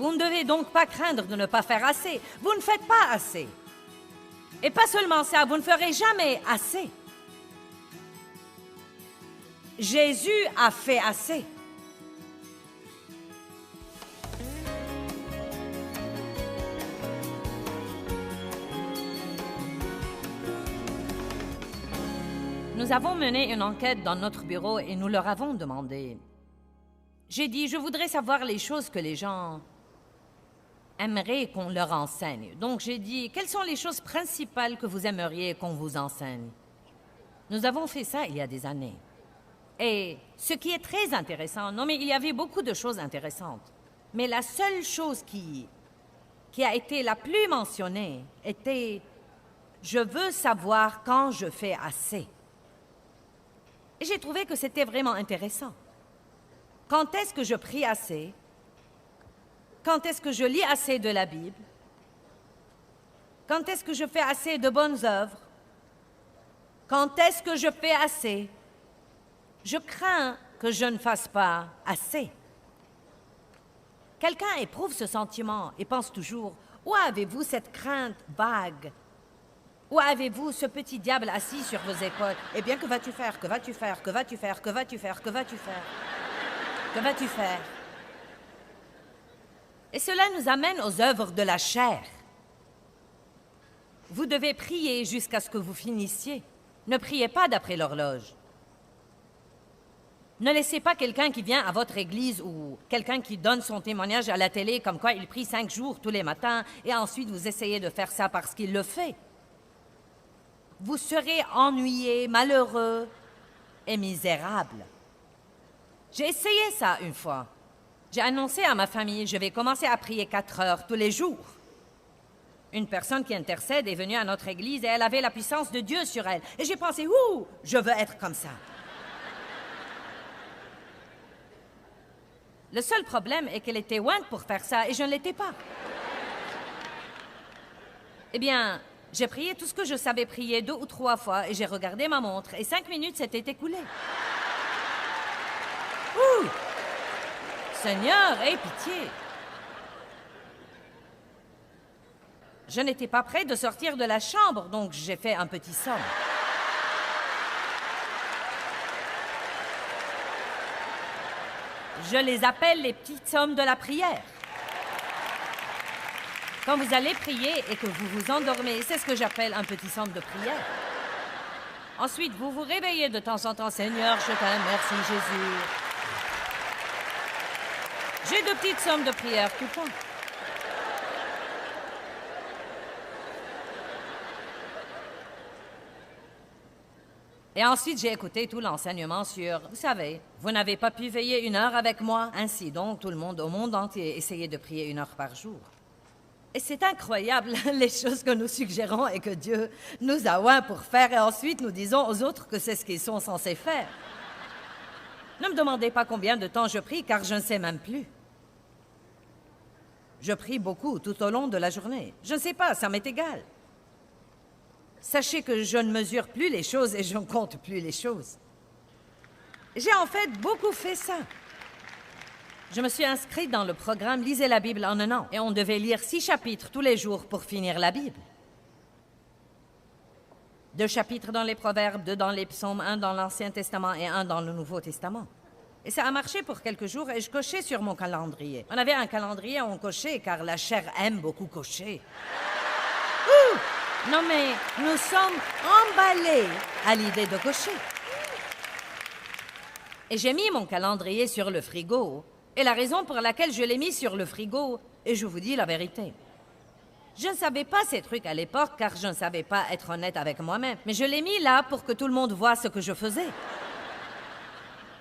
Vous ne devez donc pas craindre de ne pas faire assez. Vous ne faites pas assez. Et pas seulement ça, vous ne ferez jamais assez. Jésus a fait assez. Nous avons mené une enquête dans notre bureau et nous leur avons demandé. J'ai dit, je voudrais savoir les choses que les gens aimeraient qu'on leur enseigne. Donc j'ai dit, quelles sont les choses principales que vous aimeriez qu'on vous enseigne? Nous avons fait ça il y a des années. Et ce qui est très intéressant, non mais il y avait beaucoup de choses intéressantes, mais la seule chose qui a été la plus mentionnée était « Je veux savoir quand je fais assez ». Et j'ai trouvé que c'était vraiment intéressant. Quand est-ce que je prie assez? Quand est-ce que je lis assez de la Bible? Quand est-ce que je fais assez de bonnes œuvres? Quand est-ce que je fais assez? Je crains que je ne fasse pas assez. Quelqu'un éprouve ce sentiment et pense toujours, où avez-vous cette crainte vague? Où avez-vous ce petit diable assis sur vos épaules? Eh bien, que vas-tu faire? Que vas-tu faire? Que vas-tu faire? Que vas-tu faire? Que vas-tu faire? Que vas-tu faire? Et cela nous amène aux œuvres de la chair. Vous devez prier jusqu'à ce que vous finissiez. Ne priez pas d'après l'horloge. Ne laissez pas quelqu'un qui vient à votre église ou quelqu'un qui donne son témoignage à la télé comme quoi il prie 5 jours tous les matins et ensuite vous essayez de faire ça parce qu'il le fait. Vous serez ennuyé, malheureux et misérable. J'ai essayé ça une fois. J'ai annoncé à ma famille, je vais commencer à prier 4 heures tous les jours. Une personne qui intercède est venue à notre église et elle avait la puissance de Dieu sur elle. Et j'ai pensé, ouh, je veux être comme ça. Le seul problème est qu'elle était ointe pour faire ça et je ne l'étais pas. Eh bien, j'ai prié tout ce que je savais prier 2 ou 3 fois et j'ai regardé ma montre et 5 minutes s'étaient écoulées. Ouh! Seigneur, aie pitié! Je n'étais pas prêt de sortir de la chambre, donc j'ai fait un petit somme. Je les appelle les petites sommes de la prière. Quand vous allez prier et que vous vous endormez, c'est ce que j'appelle un petit somme de prière. Ensuite, vous vous réveillez de temps en temps. Seigneur, je t'aime, merci Jésus. J'ai de petites sommes de prière tout le temps. Et ensuite, j'ai écouté tout l'enseignement sur, vous savez, vous n'avez pas pu veiller 1 heure avec moi. Ainsi donc, tout le monde au monde entier essayait de prier 1 heure par jour. Et c'est incroyable, les choses que nous suggérons et que Dieu nous a oints pour faire. Et ensuite, nous disons aux autres que c'est ce qu'ils sont censés faire. Ne me demandez pas combien de temps je prie, car je ne sais même plus. Je prie beaucoup tout au long de la journée. Je ne sais pas, ça m'est égal. Sachez que je ne mesure plus les choses et je ne compte plus les choses. J'ai en fait beaucoup fait ça. Je me suis inscrite dans le programme Lisez la Bible en 1 an et on devait lire 6 chapitres tous les jours pour finir la Bible. 2 chapitres dans les Proverbes, 2 dans les Psaumes, 1 dans l'Ancien Testament et 1 dans le Nouveau Testament. Et ça a marché pour quelques jours et je cochais sur mon calendrier. On avait un calendrier, on cochait car la chair aime beaucoup cocher. Ouh! Non mais nous sommes emballés à l'idée de cocher. Et j'ai mis mon calendrier sur le frigo. Et la raison pour laquelle je l'ai mis sur le frigo, et je vous dis la vérité. Je ne savais pas ces trucs à l'époque car je ne savais pas être honnête avec moi-même. Mais je l'ai mis là pour que tout le monde voie ce que je faisais.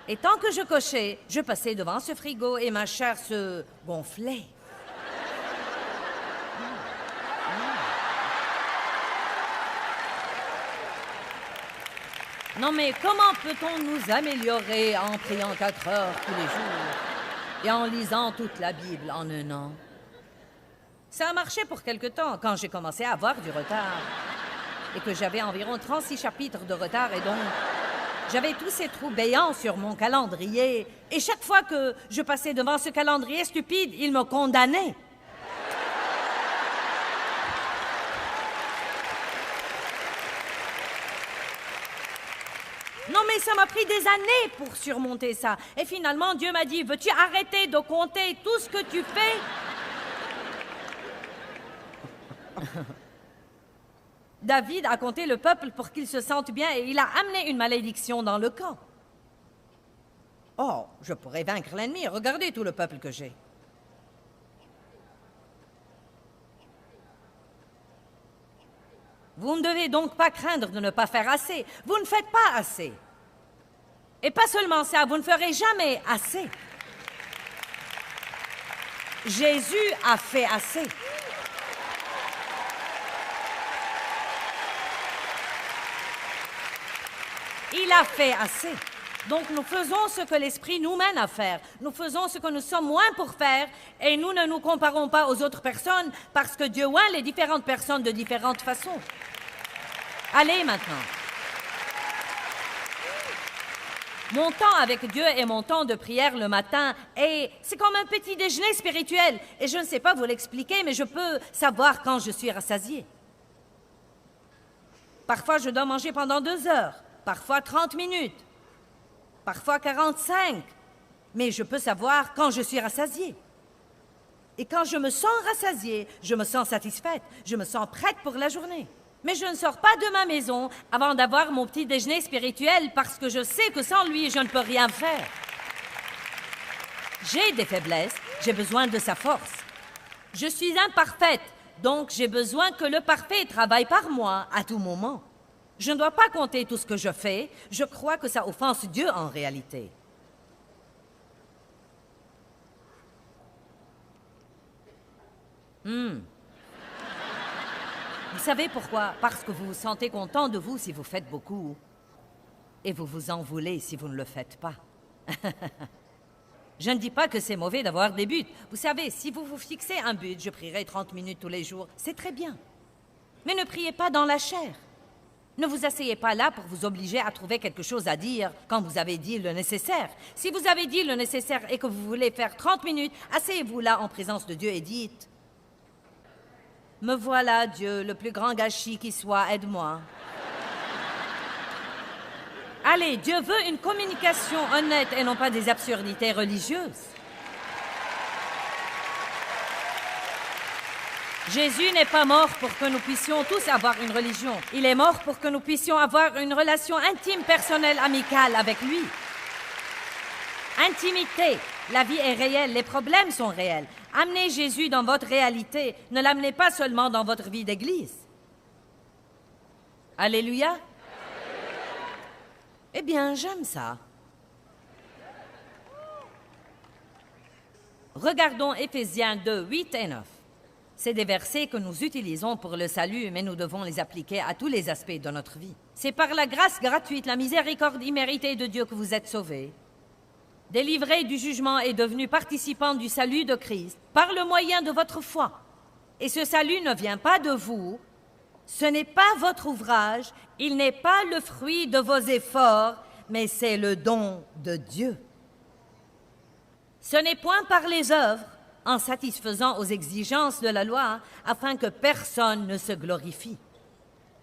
Et tant que je cochais, je passais devant ce frigo et ma chair se gonflait. Non mais comment peut-on nous améliorer en priant 4 heures tous les jours et en lisant toute la Bible en 1 an? Ça a marché pour quelque temps quand j'ai commencé à avoir du retard et que j'avais environ 36 chapitres de retard et donc J'avais tous ces trous béants sur mon calendrier, et chaque fois que je passais devant ce calendrier stupide, il me condamnait. Non, mais ça m'a pris des années pour surmonter ça. Et finalement, Dieu m'a dit, veux-tu arrêter de compter tout ce que tu fais? David a compté le peuple pour qu'il se sente bien et il a amené une malédiction dans le camp. Oh, je pourrais vaincre l'ennemi. Regardez tout le peuple que j'ai. Vous ne devez donc pas craindre de ne pas faire assez. Vous ne faites pas assez. Et pas seulement ça, vous ne ferez jamais assez. Jésus a fait assez. Il a fait assez. Donc nous faisons ce que l'Esprit nous mène à faire. Nous faisons ce que nous sommes moins pour faire et nous ne nous comparons pas aux autres personnes parce que Dieu oint les différentes personnes de différentes façons. Allez maintenant. Mon temps avec Dieu est mon temps de prière le matin et c'est comme un petit déjeuner spirituel. Et je ne sais pas vous l'expliquer, mais je peux savoir quand je suis rassasiée. Parfois, je dois manger pendant 2 heures, parfois 30 minutes, parfois 45. Mais je peux savoir quand je suis rassasiée. Et quand je me sens rassasiée, je me sens satisfaite, je me sens prête pour la journée. Mais je ne sors pas de ma maison avant d'avoir mon petit déjeuner spirituel parce que je sais que sans lui, je ne peux rien faire. J'ai des faiblesses, j'ai besoin de sa force. Je suis imparfaite, donc j'ai besoin que le parfait travaille par moi à tout moment. Je ne dois pas compter tout ce que je fais, je crois que ça offense Dieu en réalité. Vous savez pourquoi? Parce que vous vous sentez content de vous si vous faites beaucoup. Et vous vous en voulez si vous ne le faites pas. Je ne dis pas que c'est mauvais d'avoir des buts. Vous savez, si vous vous fixez un but, je prierai 30 minutes tous les jours, c'est très bien. Mais ne priez pas dans la chair. Ne vous asseyez pas là pour vous obliger à trouver quelque chose à dire quand vous avez dit le nécessaire. Si vous avez dit le nécessaire et que vous voulez faire 30 minutes, asseyez-vous là en présence de Dieu et dites: me voilà, Dieu, le plus grand gâchis qui soit, aide-moi. Allez, Dieu veut une communication honnête et non pas des absurdités religieuses. Jésus n'est pas mort pour que nous puissions tous avoir une religion. Il est mort pour que nous puissions avoir une relation intime, personnelle, amicale avec lui. Intimité. La vie est réelle, les problèmes sont réels. Amenez Jésus dans votre réalité, ne l'amenez pas seulement dans votre vie d'église. Alléluia. Eh bien, j'aime ça. Regardons Éphésiens 2, 8 et 9. C'est des versets que nous utilisons pour le salut, mais nous devons les appliquer à tous les aspects de notre vie. C'est par la grâce gratuite, la miséricorde imméritée de Dieu que vous êtes sauvés. Délivrés du jugement et devenus participants du salut de Christ par le moyen de votre foi. Et ce salut ne vient pas de vous, ce n'est pas votre ouvrage, il n'est pas le fruit de vos efforts, mais c'est le don de Dieu. Ce n'est point par les œuvres, en satisfaisant aux exigences de la loi, afin que personne ne se glorifie.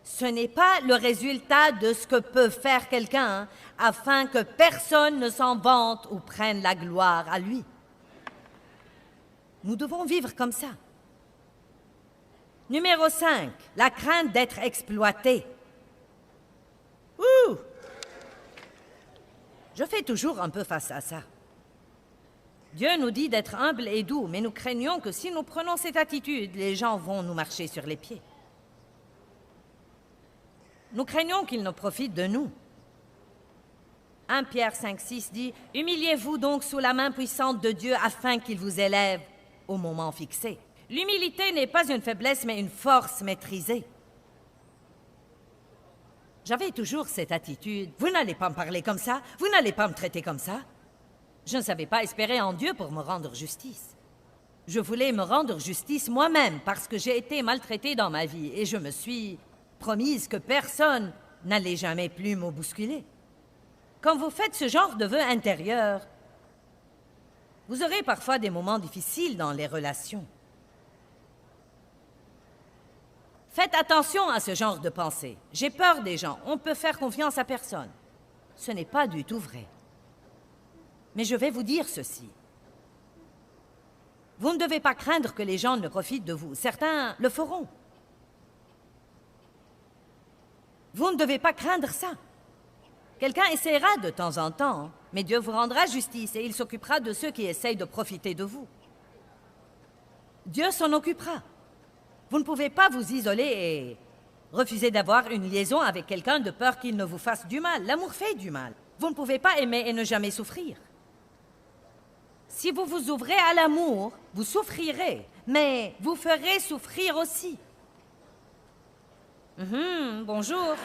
Ce n'est pas le résultat de ce que peut faire quelqu'un, afin que personne ne s'en vante ou prenne la gloire à lui. Nous devons vivre comme ça. Numéro 5, la crainte d'être exploité. Ouh! Je fais toujours un peu face à ça. Dieu nous dit d'être humble et doux, mais nous craignons que si nous prenons cette attitude, les gens vont nous marcher sur les pieds. Nous craignons qu'ils ne profitent de nous. 1 Pierre 5, 6 dit « Humiliez-vous donc sous la main puissante de Dieu afin qu'il vous élève au moment fixé. » L'humilité n'est pas une faiblesse, mais une force maîtrisée. J'avais toujours cette attitude. Vous n'allez pas me parler comme ça, vous n'allez pas me traiter comme ça. Je ne savais pas espérer en Dieu pour me rendre justice. Je voulais me rendre justice moi-même parce que j'ai été maltraitée dans ma vie et je me suis promise que personne n'allait jamais plus me bousculer. Quand vous faites ce genre de vœux intérieurs, vous aurez parfois des moments difficiles dans les relations. Faites attention à ce genre de pensée. J'ai peur des gens. On ne peut faire confiance à personne. Ce n'est pas du tout vrai. Mais je vais vous dire ceci. Vous ne devez pas craindre que les gens ne profitent de vous. Certains le feront. Vous ne devez pas craindre ça. Quelqu'un essaiera de temps en temps, mais Dieu vous rendra justice et il s'occupera de ceux qui essayent de profiter de vous. Dieu s'en occupera. Vous ne pouvez pas vous isoler et refuser d'avoir une liaison avec quelqu'un de peur qu'il ne vous fasse du mal. L'amour fait du mal. Vous ne pouvez pas aimer et ne jamais souffrir. Si vous vous ouvrez à l'amour, vous souffrirez, mais vous ferez souffrir aussi. Bonjour.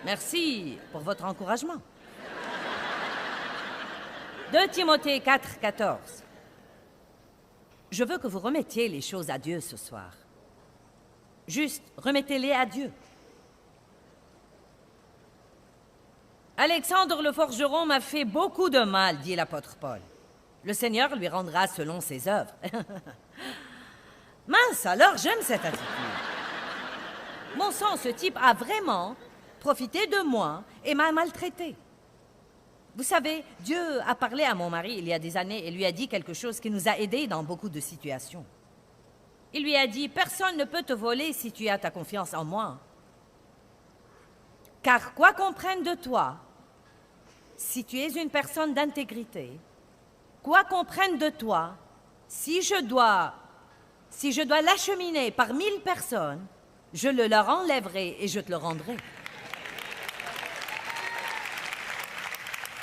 Merci pour votre encouragement. 2 Timothée 4, 14. Je veux que vous remettiez les choses à Dieu ce soir. Juste, remettez-les à Dieu. Alexandre le forgeron m'a fait beaucoup de mal, dit l'apôtre Paul. Le Seigneur lui rendra selon ses œuvres. Mince, alors j'aime cette attitude. Mon sang, ce type a vraiment profité de moi et m'a maltraité. Vous savez, Dieu a parlé à mon mari il y a des années et lui a dit quelque chose qui nous a aidés dans beaucoup de situations. Il lui a dit, personne ne peut te voler si tu as ta confiance en moi. Car quoi qu'on prenne de toi, si tu es une personne d'intégrité, quoi qu'on prenne de toi, si je dois l'acheminer par 1000 personnes, je le leur enlèverai et je te le rendrai.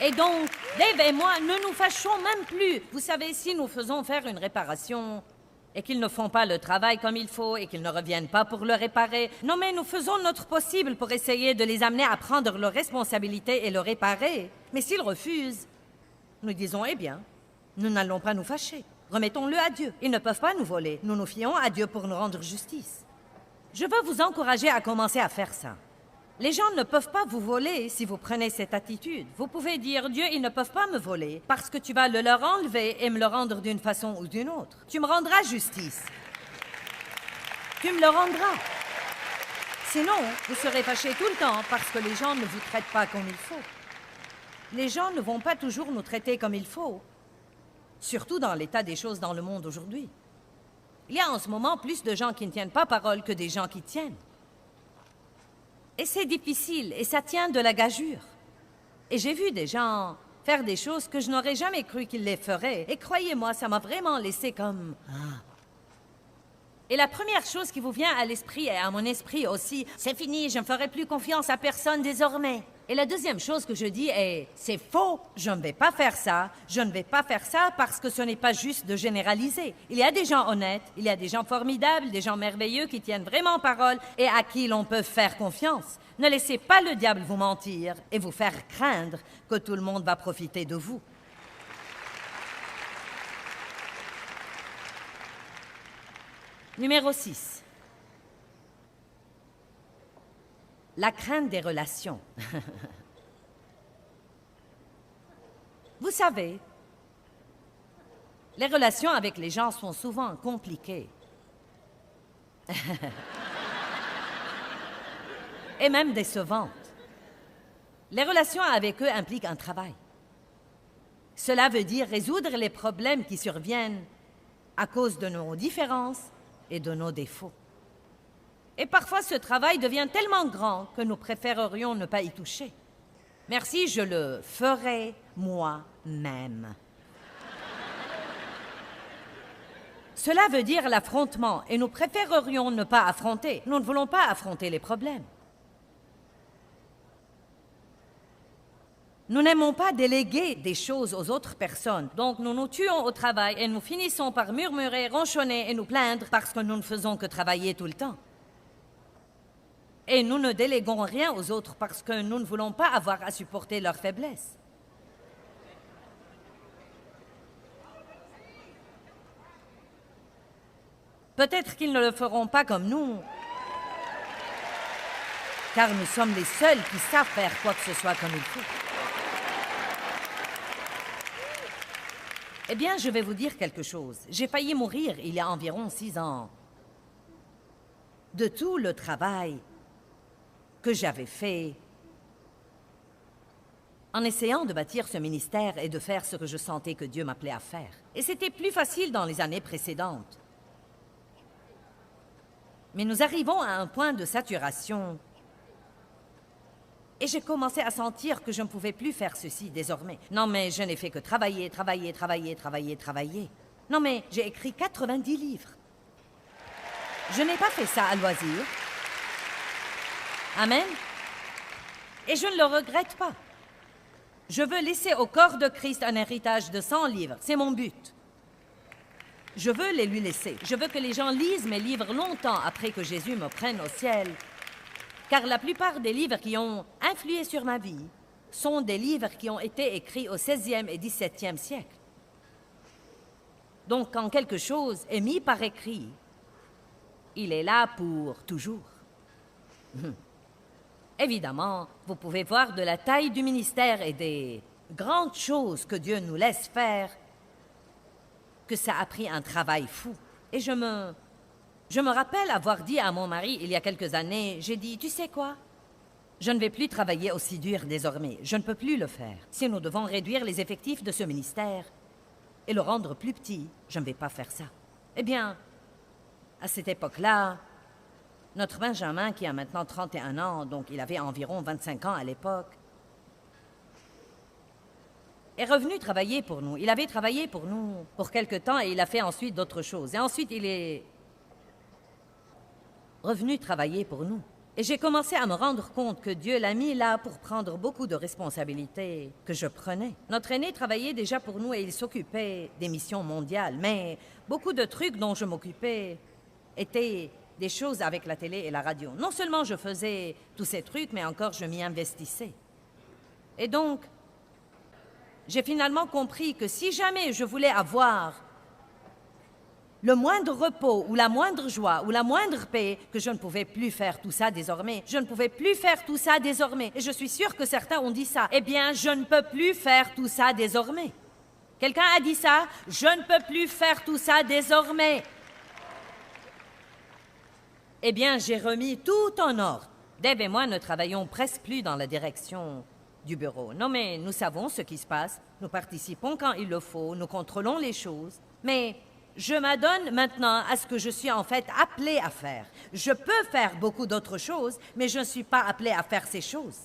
Et donc, Dave et moi, ne nous fâchons même plus. Vous savez, si nous faisons faire une réparation et qu'ils ne font pas le travail comme il faut et qu'ils ne reviennent pas pour le réparer, non mais nous faisons notre possible pour essayer de les amener à prendre leurs responsabilités et le réparer. Mais s'ils refusent, nous disons, eh bien, nous n'allons pas nous fâcher. Remettons-le à Dieu. Ils ne peuvent pas nous voler. Nous nous fions à Dieu pour nous rendre justice. Je veux vous encourager à commencer à faire ça. Les gens ne peuvent pas vous voler si vous prenez cette attitude. Vous pouvez dire, Dieu, ils ne peuvent pas me voler parce que tu vas le leur enlever et me le rendre d'une façon ou d'une autre. Tu me rendras justice. Tu me le rendras. Sinon, vous serez fâchés tout le temps parce que les gens ne vous traitent pas comme il faut. Les gens ne vont pas toujours nous traiter comme il faut, surtout dans l'état des choses dans le monde aujourd'hui. Il y a en ce moment plus de gens qui ne tiennent pas parole que des gens qui tiennent. Et c'est difficile, et ça tient de la gageure. Et j'ai vu des gens faire des choses que je n'aurais jamais cru qu'ils les feraient. Et croyez-moi, ça m'a vraiment laissé comme... Et la première chose qui vous vient à l'esprit et à mon esprit aussi, c'est fini, je ne ferai plus confiance à personne désormais. Et la deuxième chose que je dis est, c'est faux, je ne vais pas faire ça. Je ne vais pas faire ça parce que ce n'est pas juste de généraliser. Il y a des gens honnêtes, il y a des gens formidables, des gens merveilleux qui tiennent vraiment parole et à qui l'on peut faire confiance. Ne laissez pas le diable vous mentir et vous faire craindre que tout le monde va profiter de vous. Numéro 6. La crainte des relations. Vous savez, les relations avec les gens sont souvent compliquées. Et même décevantes. Les relations avec eux impliquent un travail. Cela veut dire résoudre les problèmes qui surviennent à cause de nos différences et de nos défauts. Et parfois, ce travail devient tellement grand que nous préférerions ne pas y toucher. Merci, je le ferai moi-même. Cela veut dire l'affrontement, et nous préférerions ne pas affronter. Nous ne voulons pas affronter les problèmes. Nous n'aimons pas déléguer des choses aux autres personnes, donc nous nous tuons au travail et nous finissons par murmurer, ronchonner et nous plaindre parce que nous ne faisons que travailler tout le temps. Et nous ne déléguons rien aux autres parce que nous ne voulons pas avoir à supporter leurs faiblesses. Peut-être qu'ils ne le feront pas comme nous. car nous sommes les seuls qui savent faire quoi que ce soit comme il faut. Eh bien, je vais vous dire quelque chose. J'ai failli mourir il y a environ 6 ans. De tout le travail que j'avais fait en essayant de bâtir ce ministère et de faire ce que je sentais que Dieu m'appelait à faire. Et c'était plus facile dans les années précédentes. Mais nous arrivons à un point de saturation. Et j'ai commencé à sentir que je ne pouvais plus faire ceci désormais. Non, mais je n'ai fait que travailler. Non, mais j'ai écrit 90 livres. Je n'ai pas fait ça à loisir. Amen. Et je ne le regrette pas. Je veux laisser au corps de Christ un héritage de 100 livres. C'est mon but. Je veux les lui laisser. Je veux que les gens lisent mes livres longtemps après que Jésus me prenne au ciel. Car la plupart des livres qui ont influé sur ma vie sont des livres qui ont été écrits au XVIe et XVIIe siècle. Donc, quand quelque chose est mis par écrit, il est là pour toujours. Évidemment, vous pouvez voir de la taille du ministère et des grandes choses que Dieu nous laisse faire, que ça a pris un travail fou. Et je me rappelle avoir dit à mon mari il y a quelques années, j'ai dit, tu sais quoi? Je ne vais plus travailler aussi dur désormais. Je ne peux plus le faire. Si nous devons réduire les effectifs de ce ministère et le rendre plus petit, je ne vais pas faire ça. Eh bien, à cette époque-là, notre Benjamin, qui a maintenant 31 ans, donc il avait environ 25 ans à l'époque, est revenu travailler pour nous. Il avait travaillé pour nous pour quelque temps et il a fait ensuite d'autres choses. Et ensuite, il est revenu travailler pour nous. Et j'ai commencé à me rendre compte que Dieu l'a mis là pour prendre beaucoup de responsabilités que je prenais. Notre aîné travaillait déjà pour nous et il s'occupait des missions mondiales. Mais beaucoup de trucs dont je m'occupais étaient des choses avec la télé et la radio. Non seulement je faisais tous ces trucs, mais encore je m'y investissais. Et donc, j'ai finalement compris que si jamais je voulais avoir le moindre repos ou la moindre joie ou la moindre paix, que je ne pouvais plus faire tout ça désormais. Je ne pouvais plus faire tout ça désormais. Et je suis sûre que certains ont dit ça. Eh bien, je ne peux plus faire tout ça désormais. Quelqu'un a dit ça? Je ne peux plus faire tout ça désormais. Eh bien, j'ai remis tout en ordre. Deb et moi ne travaillons presque plus dans la direction du bureau. Non, mais nous savons ce qui se passe. Nous participons quand il le faut. Nous contrôlons les choses. Mais je m'adonne maintenant à ce que je suis en fait appelée à faire. Je peux faire beaucoup d'autres choses, mais je ne suis pas appelée à faire ces choses.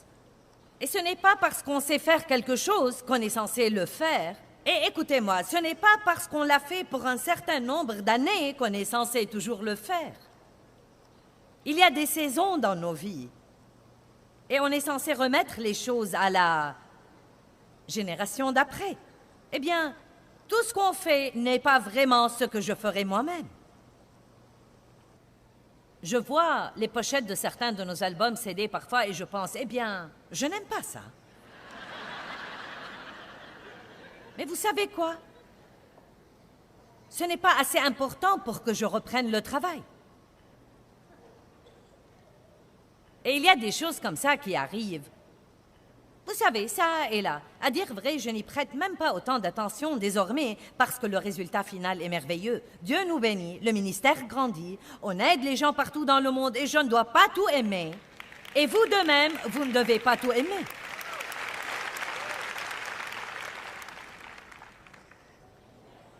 Et ce n'est pas parce qu'on sait faire quelque chose qu'on est censé le faire. Et écoutez-moi, ce n'est pas parce qu'on l'a fait pour un certain nombre d'années qu'on est censé toujours le faire. Il y a des saisons dans nos vies. Et on est censé remettre les choses à la génération d'après. Eh bien, tout ce qu'on fait n'est pas vraiment ce que je ferais moi-même. Je vois les pochettes de certains de nos albums CD parfois et je pense, eh bien, je n'aime pas ça. Mais vous savez quoi? Ce n'est pas assez important pour que je reprenne le travail. Et il y a des choses comme ça qui arrivent. Vous savez, ça et là. À dire vrai, je n'y prête même pas autant d'attention désormais parce que le résultat final est merveilleux. Dieu nous bénit, le ministère grandit, on aide les gens partout dans le monde et je ne dois pas tout aimer. Et vous de même, vous ne devez pas tout aimer.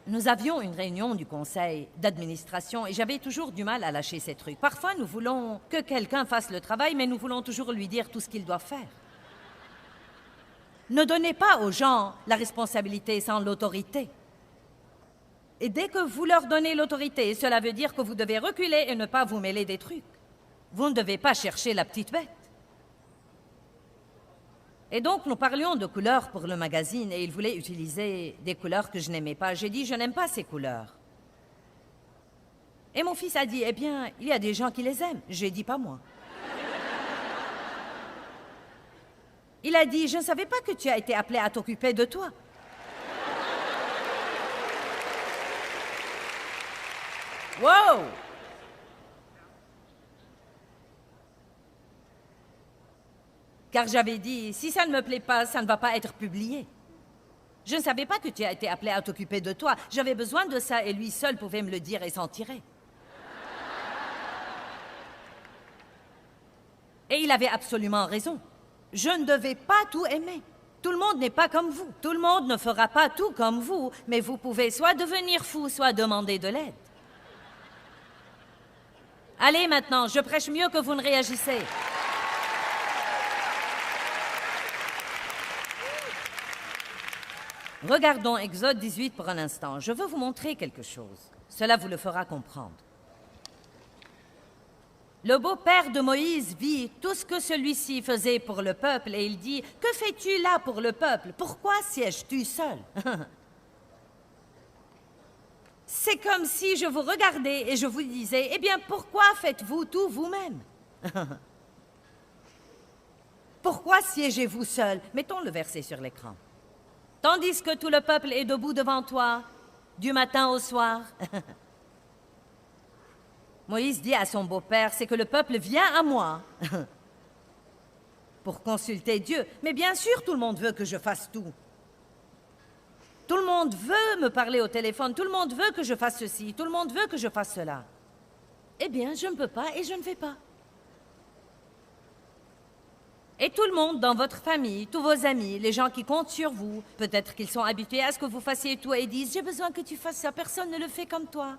Nous avions une réunion du conseil d'administration et j'avais toujours du mal à lâcher ces trucs. Parfois, nous voulons que quelqu'un fasse le travail, mais nous voulons toujours lui dire tout ce qu'il doit faire. Ne donnez pas aux gens la responsabilité sans l'autorité. Et dès que vous leur donnez l'autorité, cela veut dire que vous devez reculer et ne pas vous mêler des trucs. Vous ne devez pas chercher la petite bête. Et donc, nous parlions de couleurs pour le magazine et il voulait utiliser des couleurs que je n'aimais pas. J'ai dit, je n'aime pas ces couleurs. Et mon fils a dit, eh bien, il y a des gens qui les aiment. J'ai dit, pas moi. Il a dit, je ne savais pas que tu as été appelé à t'occuper de toi. Wow! Car j'avais dit, si ça ne me plaît pas, ça ne va pas être publié. Je ne savais pas que tu as été appelé à t'occuper de toi. J'avais besoin de ça et lui seul pouvait me le dire et s'en tirer. Et il avait absolument raison. Je ne devais pas tout aimer. Tout le monde n'est pas comme vous. Tout le monde ne fera pas tout comme vous, mais vous pouvez soit devenir fou, soit demander de l'aide. Allez maintenant, je prêche mieux que vous ne réagissez. Regardons Exode 18 pour un instant. Je veux vous montrer quelque chose. Cela vous le fera comprendre. Le beau-père de Moïse vit tout ce que celui-ci faisait pour le peuple et il dit, « Que fais-tu là pour le peuple? Pourquoi sièges-tu seul? » C'est comme si je vous regardais et je vous disais, « Eh bien, pourquoi faites-vous tout vous-même? » Pourquoi siégez-vous seul? Mettons le verset sur l'écran. Tandis que tout le peuple est debout devant toi, du matin au soir. Moïse dit à son beau-père, c'est que le peuple vient à moi pour consulter Dieu. Mais bien sûr, tout le monde veut que je fasse tout. Tout le monde veut me parler au téléphone, tout le monde veut que je fasse ceci, tout le monde veut que je fasse cela. Eh bien, je ne peux pas et je ne fais pas. Et tout le monde dans votre famille, tous vos amis, les gens qui comptent sur vous, peut-être qu'ils sont habitués à ce que vous fassiez tout et disent « J'ai besoin que tu fasses ça, personne ne le fait comme toi. »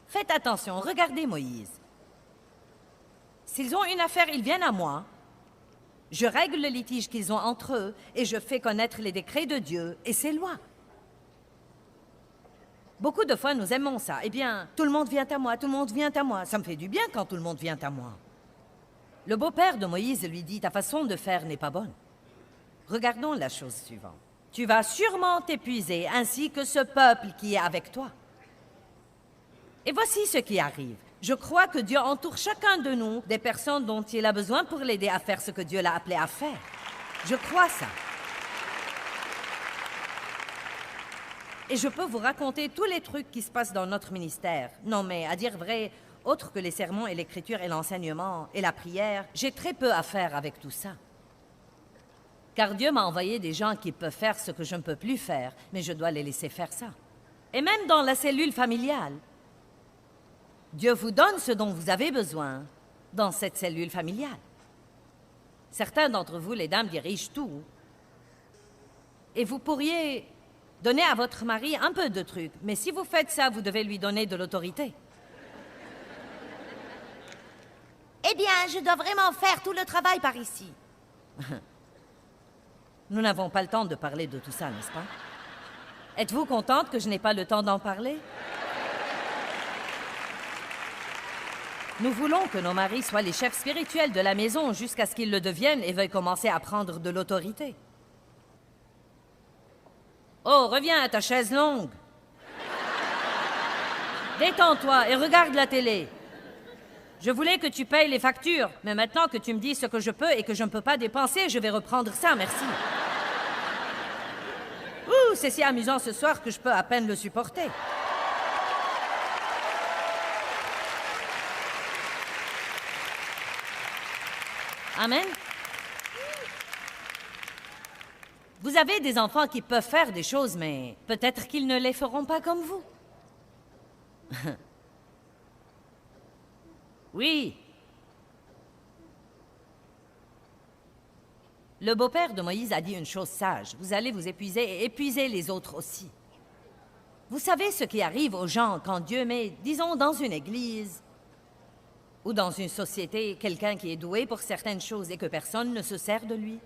Faites attention, regardez Moïse. S'ils ont une affaire, ils viennent à moi. Je règle le litige qu'ils ont entre eux et je fais connaître les décrets de Dieu et ses lois. Beaucoup de fois, nous aimons ça. Eh bien, tout le monde vient à moi, tout le monde vient à moi. Ça me fait du bien quand tout le monde vient à moi. Le beau-père de Moïse lui dit, ta façon de faire n'est pas bonne. Regardons la chose suivante. Tu vas sûrement t'épuiser, ainsi que ce peuple qui est avec toi. Et voici ce qui arrive. Je crois que Dieu entoure chacun de nous des personnes dont il a besoin pour l'aider à faire ce que Dieu l'a appelé à faire. Je crois ça. Et je peux vous raconter tous les trucs qui se passent dans notre ministère. Non, mais à dire vrai, autre que les sermons et l'écriture et l'enseignement et la prière, j'ai très peu à faire avec tout ça. Car Dieu m'a envoyé des gens qui peuvent faire ce que je ne peux plus faire, mais je dois les laisser faire ça. Et même dans la cellule familiale, Dieu vous donne ce dont vous avez besoin dans cette cellule familiale. Certains d'entre vous, les dames, dirigent tout. Et vous pourriez donner à votre mari un peu de trucs, mais si vous faites ça, vous devez lui donner de l'autorité. Eh bien, je dois vraiment faire tout le travail par ici. Nous n'avons pas le temps de parler de tout ça, n'est-ce pas? Êtes-vous contente que je n'ai pas le temps d'en parler? Nous voulons que nos maris soient les chefs spirituels de la maison jusqu'à ce qu'ils le deviennent et veuillent commencer à prendre de l'autorité. Oh, reviens à ta chaise longue. Détends-toi et regarde la télé. Je voulais que tu payes les factures, mais maintenant que tu me dis ce que je peux et que je ne peux pas dépenser, je vais reprendre ça, merci. Ouh, c'est si amusant ce soir que je peux à peine le supporter. Amen. Vous avez des enfants qui peuvent faire des choses, mais peut-être qu'ils ne les feront pas comme vous. Oui. Le beau-père de Moïse a dit une chose sage. Vous allez vous épuiser et épuiser les autres aussi. Vous savez ce qui arrive aux gens quand Dieu met, disons, dans une église ou dans une société, quelqu'un qui est doué pour certaines choses et que personne ne se sert de lui?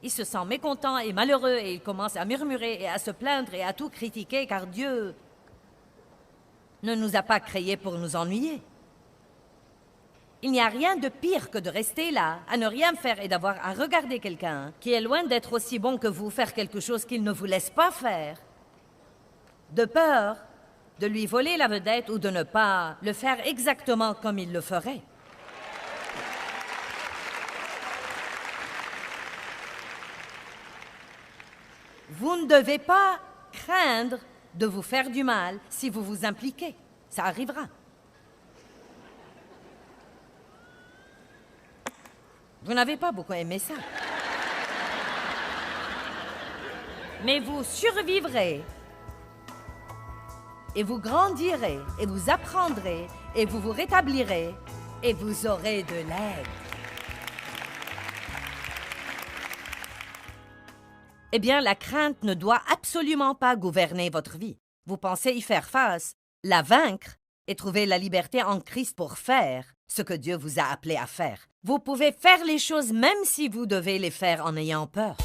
Il se sent mécontent et malheureux et il commence à murmurer et à se plaindre et à tout critiquer car Dieu ne nous a pas créés pour nous ennuyer. Il n'y a rien de pire que de rester là, à ne rien faire et d'avoir à regarder quelqu'un qui est loin d'être aussi bon que vous faire quelque chose qu'il ne vous laisse pas faire, de peur de lui voler la vedette ou de ne pas le faire exactement comme il le ferait. Vous ne devez pas craindre de vous faire du mal si vous vous impliquez. Ça arrivera. Vous n'avez pas beaucoup aimé ça. Mais vous survivrez. Et vous grandirez, et vous apprendrez, et vous vous rétablirez, et vous aurez de l'aide. Eh bien, la crainte ne doit absolument pas gouverner votre vie. Vous pensez y faire face, la vaincre et trouver la liberté en Christ pour faire ce que Dieu vous a appelé à faire. Vous pouvez faire les choses même si vous devez les faire en ayant peur.